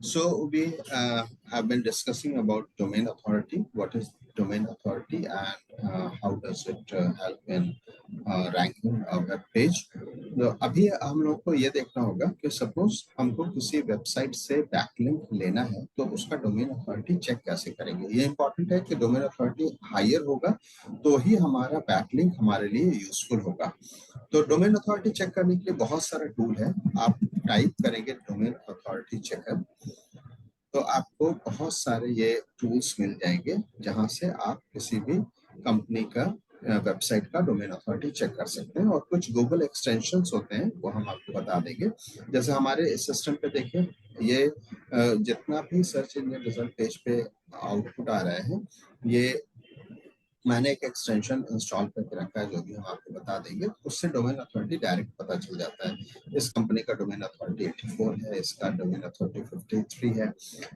So we have been discussing about domain authority. What is domain authority and how does it help in ranking a web page? तो अभी हम लोग को ये देखना होगा कि सपोज हमको किसी वेबसाइट से बैकलिंक लेना है तो उसका डोमेन अथॉरिटी चेक कैसे करेंगे। ये इंपॉर्टेंट है कि डोमेन अथॉरिटी हायर होगा तो ही हमारा बैकलिंक हमारे लिए यूजफुल होगा। तो डोमेन अथॉरिटी चेक करने के लिए बहुत सारा टूल है। आप टाइप करेंगे डोमेन अथॉरिटी चेकर तो आपको बहुत सारे ये टूल्स मिल जाएंगे जहां से आप किसी भी कंपनी का वेबसाइट का डोमेन अथॉरिटी चेक कर सकते हैं। और कुछ गूगल एक्सटेंशंस होते हैं वो हम आपको बता देंगे। जैसे हमारे इस सिस्टम पे देखिए ये जितना भी सर्च इंजन रिजल्ट पेज पे आउटपुट आ रहा है ये मैंने एक एक्सटेंशन इंस्टॉल करके रखा है जो भी हम आपको बता देंगे। उससे डोमेन अथॉरिटी डायरेक्ट पता चल जाता है। इस कंपनी का डोमेन अथॉरिटी 84 है, इसका डोमेन अथॉरिटी 53 है।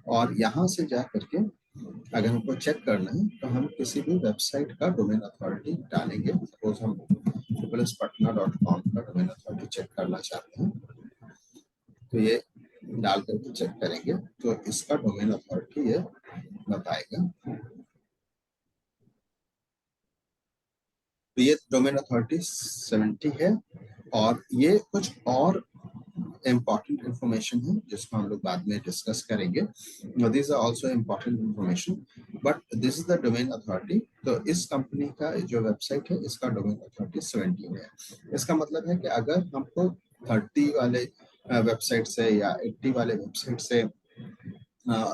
और यहाँ से जा करके अगर हमको चेक करना है तो हम किसी भी वेबसाइट का डोमेन अथॉरिटी डालेंगे। सपोज हम patna.com का डोमेन अथॉरिटी चेक करना चाहते हैं तो ये डाल करके चेक करेंगे तो इसका डोमेन अथॉरिटी ये बताएगा। तो ये डोमेन अथॉरिटी 70 है। और ये कुछ और इम्पॉर्टेंट इंफॉर्मेशन है जिसको हम लोग बाद में डिस्कस करेंगे। This are also important information but this is the domain authority. तो इस कंपनी का जो वेबसाइट है इसका डोमेन अथॉरिटी 17 है। इसका मतलब है कि अगर हमको 30 वाले वेबसाइट से या 80 वाले वेबसाइट से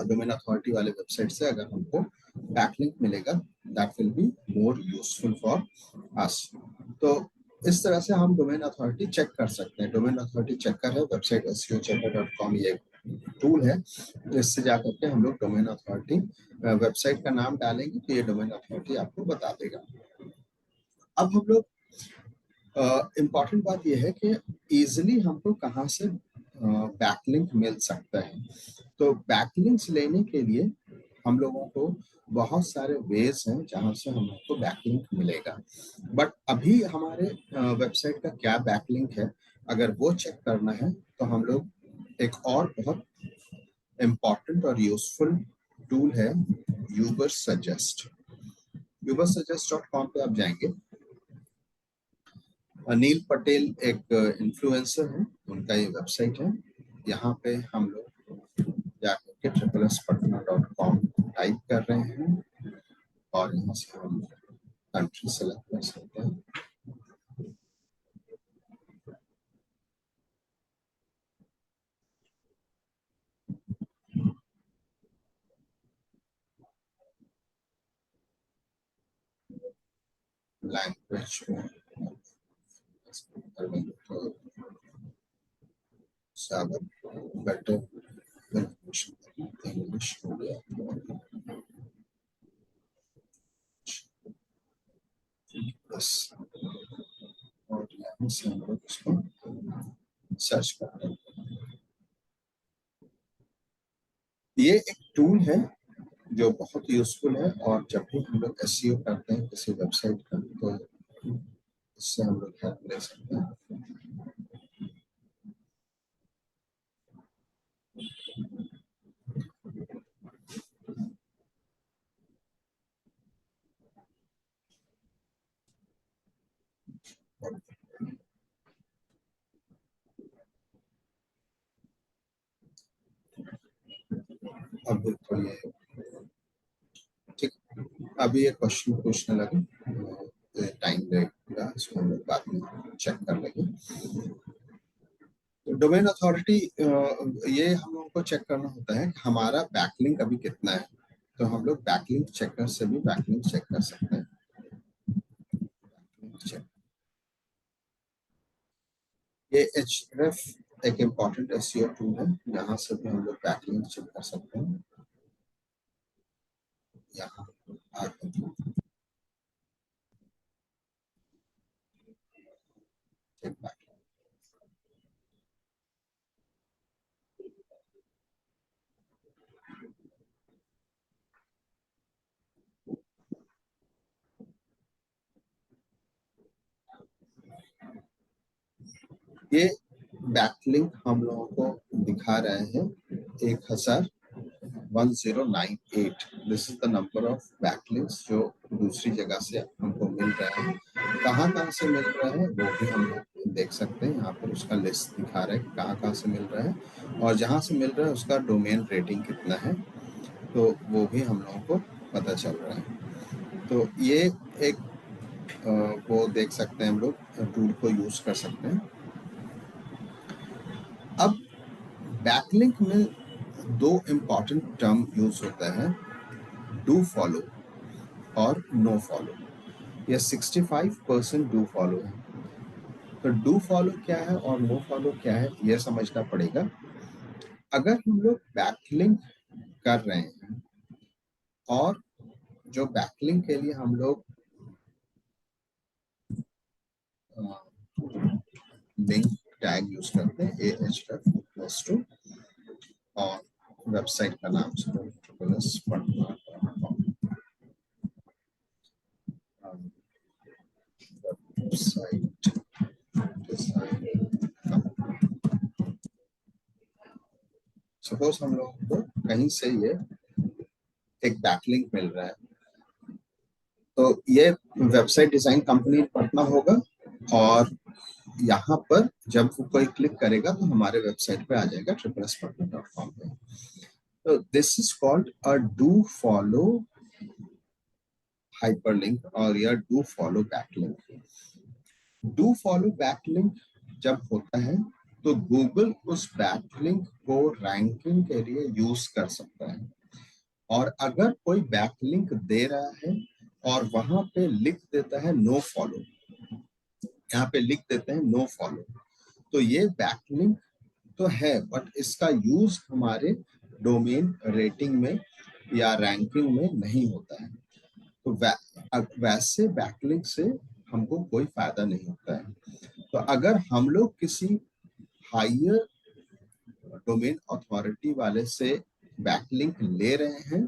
डोमेन अथॉरिटी वाले वेबसाइट से अगर हमको बैकलिंक मिलेगा that will be more useful for us. तो इस तरह से हम डोमेन अथॉरिटी चेक कर सकते हैं। डोमेन अथॉरिटी चेकर है वेबसाइट SEOchecker.com ये टूल है। तो इससे जाकर के हम लोग डोमेन अथॉरिटी वेबसाइट का नाम डालेंगे तो ये डोमेन अथॉरिटी आपको बता देगा। अब हम लोग इम्पॉर्टेंट बात यह है कि इजिली हमको कहाँ से बैकलिंक मिल सकता है। तो बैकलिंक्स लेने के लिए हम लोगों को बहुत सारे वेज हैं जहां से हम लोग को बैकलिंक मिलेगा। बट अभी हमारे वेबसाइट का क्या बैकलिंक है अगर वो चेक करना है तो हम लोग एक और बहुत इम्पॉर्टेंट और यूजफुल टूल है यूबरसजेस्ट। यूबरसजेस्ट.com पे आप जाएंगे। अनिल पटेल एक इन्फ्लुएंसर है, उनका ये वेबसाइट है। यहाँ पे हम लोग जाकर के patna.com टाइप कर रहे हैं और यहाँ से हम कंट्री सेलेक्ट कर सकते हैं। लैंग्वेज बेटर इंग्लिश हो गया बस। और यहाँ से हम लोग उसको सर्च करते हैं। ये एक टूल है जो बहुत यूजफुल है और जब भी हम लोग SEO करते हैं किसी वेबसाइट का तो इससे हम लोग हेल्प ले सकते हैं। अब तो ये ठीक, अभी ये क्वेश्चन पूछने लगे टाइम लगेगा, इसको हम लोग बाद में चेक कर लेंगे। डोमेन अथॉरिटी ये हम लोगों को चेक करना होता है कि हमारा बैकलिंक अभी कितना है। तो हम लोग बैकलिंक चेकर से भी बैकलिंक चेक कर सकते हैं। ये Href एक इम्पॉर्टेंट SEO टूल है, यहाँ से भी हम लोग बैकलिंक चेक कर सकते हैं। यहाँ चेक बैक ये बैकलिंक हम लोगों को दिखा रहे हैं 1098। This is the number of backlinks जो दूसरी जगह से हमको मिल रहा है। कहाँ से मिल रहा है वो भी हम देख सकते हैं। यहाँ पर उसका लिस्ट दिखा रहा है कहाँ से मिल रहा है, और जहाँ से मिल रहा है उसका डोमेन रेटिंग कितना है, तो वो भी हम लोगों को पता चल रहा है। तो ये एक वो देख सकते हैं, हम लोग टूल को यूज कर सकते हैं। अब बैकलिंक में दो इम्पॉर्टेंट टर्म यूज होता है, डू फॉलो और नो फॉलो। यह 65% डू फॉलो है। तो डू फॉलो क्या है और नो फॉलो क्या है, यह समझना पड़ेगा। अगर हम लोग बैकलिंक कर रहे हैं और जो बैकलिंक के लिए हम लोग लिंक टैग यूज करते हैं ahref+2 और वेबसाइट का नाम वेबसाइट सपोज हम लोग को कहीं से ये एक बैकलिंक मिल रहा है, तो ये वेबसाइट डिजाइन कंपनी पटना होगा, और यहाँ पर जब कोई क्लिक करेगा तो हमारे वेबसाइट पे आ जाएगा triplespodcom पे। तो this is called a do follow hyperlink और या do follow backlink. Do follow backlink जब होता है तो गूगल उस बैकलिंक को रैंकिंग के लिए यूज कर सकता है। और अगर कोई बैकलिंक दे रहा है और वहां पे लिख देता है नो फॉलो, यहाँ पे लिख देते हैं नो फॉलो, तो ये बैकलिंक तो है बट इसका यूज हमारे डोमेन रेटिंग में या रैंकिंग में नहीं होता है। तो वैसे बैकलिंक से हमको कोई फायदा नहीं होता है। तो अगर हम लोग किसी हायर डोमेन अथॉरिटी वाले से बैकलिंक ले रहे हैं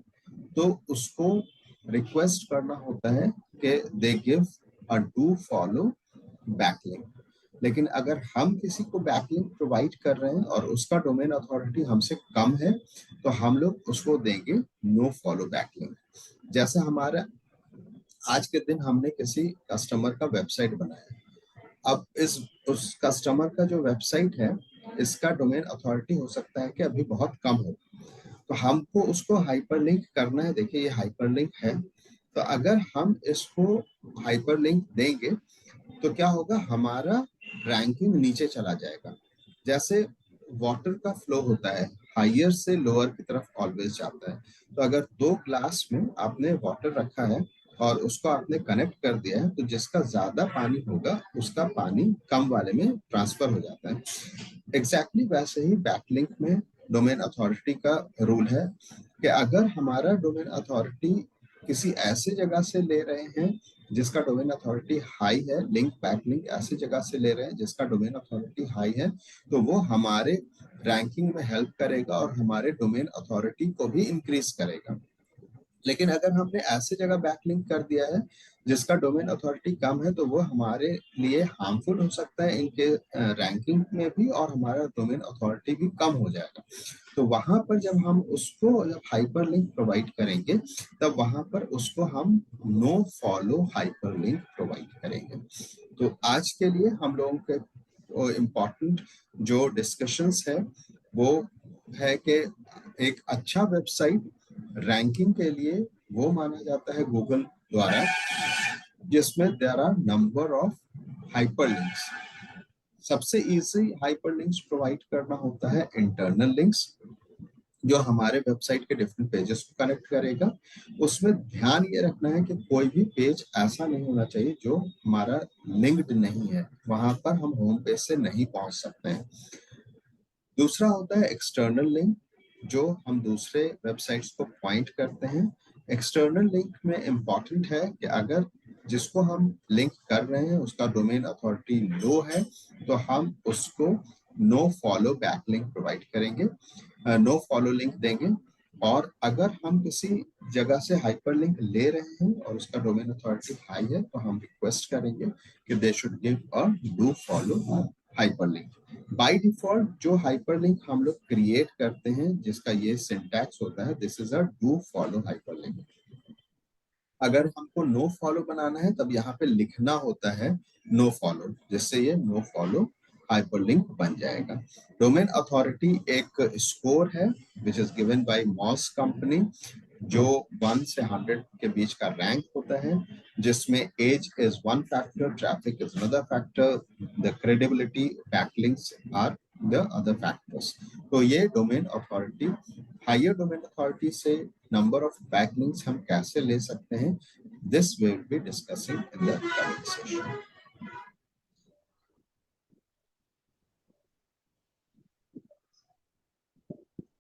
तो उसको रिक्वेस्ट करना होता है कि they give a do follow backlink. लेकिन अगर हम किसी को बैकलिंक प्रोवाइड कर रहे हैं और उसका डोमेन अथॉरिटी हमसे कम है तो हम लोग उसको देंगे नो फॉलो बैकलिंक। जैसे हमारा आज के दिन हमने किसी कस्टमर का वेबसाइट बनाया, अब इस उस कस्टमर का जो वेबसाइट है इसका डोमेन अथॉरिटी हो सकता है कि अभी बहुत कम हो, तो हमको उसको हाइपरलिंक करना है। देखिए ये हाइपरलिंक है, तो अगर हम इसको हाइपरलिंक देंगे तो क्या होगा, हमारा रैंकिंग नीचे चला जाएगा। जैसे वाटर का फ्लो होता है, हायर से लोअर की तरफ ऑलवेज जाता है। तो अगर दो ग्लास में आपने वाटर रखा है और उसको आपने कनेक्ट कर दिया है, तो जिसका ज्यादा पानी होगा उसका पानी कम वाले में ट्रांसफर हो जाता है। एग्जैक्टली वैसे ही बैकलिंक में डोमेन अथॉरिटी का रूल है कि अगर हमारा डोमेन अथॉरिटी किसी ऐसे जगह से ले रहे हैं जिसका डोमेन अथॉरिटी हाई है, लिंक बैकलिंक ऐसी जगह से ले रहे हैं जिसका डोमेन अथॉरिटी हाई है, तो वो हमारे रैंकिंग में हेल्प करेगा और हमारे डोमेन अथॉरिटी को भी इंक्रीज करेगा। लेकिन अगर हमने ऐसे जगह बैकलिंक कर दिया है जिसका डोमेन अथॉरिटी कम है, तो वो हमारे लिए हार्मफुल हो सकता है इनके रैंकिंग में भी, और हमारा डोमेन अथॉरिटी भी कम हो जाएगा। तो वहां पर जब हम उसको जब हाइपरलिंक प्रोवाइड करेंगे तब वहां पर उसको हम नो फॉलो हाइपरलिंक प्रोवाइड करेंगे। तो आज के लिए हम लोगों के इम्पोर्टेंट जो डिस्कशंस है वो है कि एक अच्छा वेबसाइट रैंकिंग के लिए वो माना जाता है गूगल द्वारा जिसमें there are number of hyperlinks. सबसे इजी हाइपरलिंक्स प्रोवाइड करना होता है इंटरनल लिंक्स, जो हमारे वेबसाइट के डिफरेंट पेजेस को कनेक्ट करेगा। उसमें ध्यान ये रखना है कि कोई भी पेज ऐसा नहीं होना चाहिए जो हमारा लिंक्ड नहीं है, वहां पर हम होम पेज से नहीं पहुंच सकते हैं। दूसरा होता है एक्सटर्नल लिंक, जो हम दूसरे वेबसाइट्स को पॉइंट करते हैं। एक्सटर्नल लिंक में इम्पॉर्टेंट है कि अगर जिसको हम लिंक कर रहे हैं उसका डोमेन अथॉरिटी लो है तो हम उसको नो फॉलो बैकलिंक प्रोवाइड करेंगे, नो फॉलो लिंक देंगे। और अगर हम किसी जगह से हाइपरलिंक ले रहे हैं और उसका डोमेन अथॉरिटी हाई है तो हम रिक्वेस्ट करेंगे कि they should give a do follow hyperlink. By default जो हाइपरलिंक हम लोग क्रिएट करते हैं, जिसका ये सिंटैक्स होता है, this is a do follow hyperlink. अगर हमको नो फॉलो बनाना है तब यहाँ पे लिखना होता है नो फॉलो, जिससे ये नो फॉलो हाइपरलिंक बन जाएगा। डोमेन अथॉरिटी एक स्कोर है which is given by Moz company, जो 1 से 100 के बीच का रैंक होता है, जिसमें age is one factor, traffic is another factor, the credibility, backlinks are the other factors. तो ये domain authority, higher domain authority से नंबर ऑफ बैकलिंक्स हम कैसे ले सकते हैं, this will be discussing in the coming session.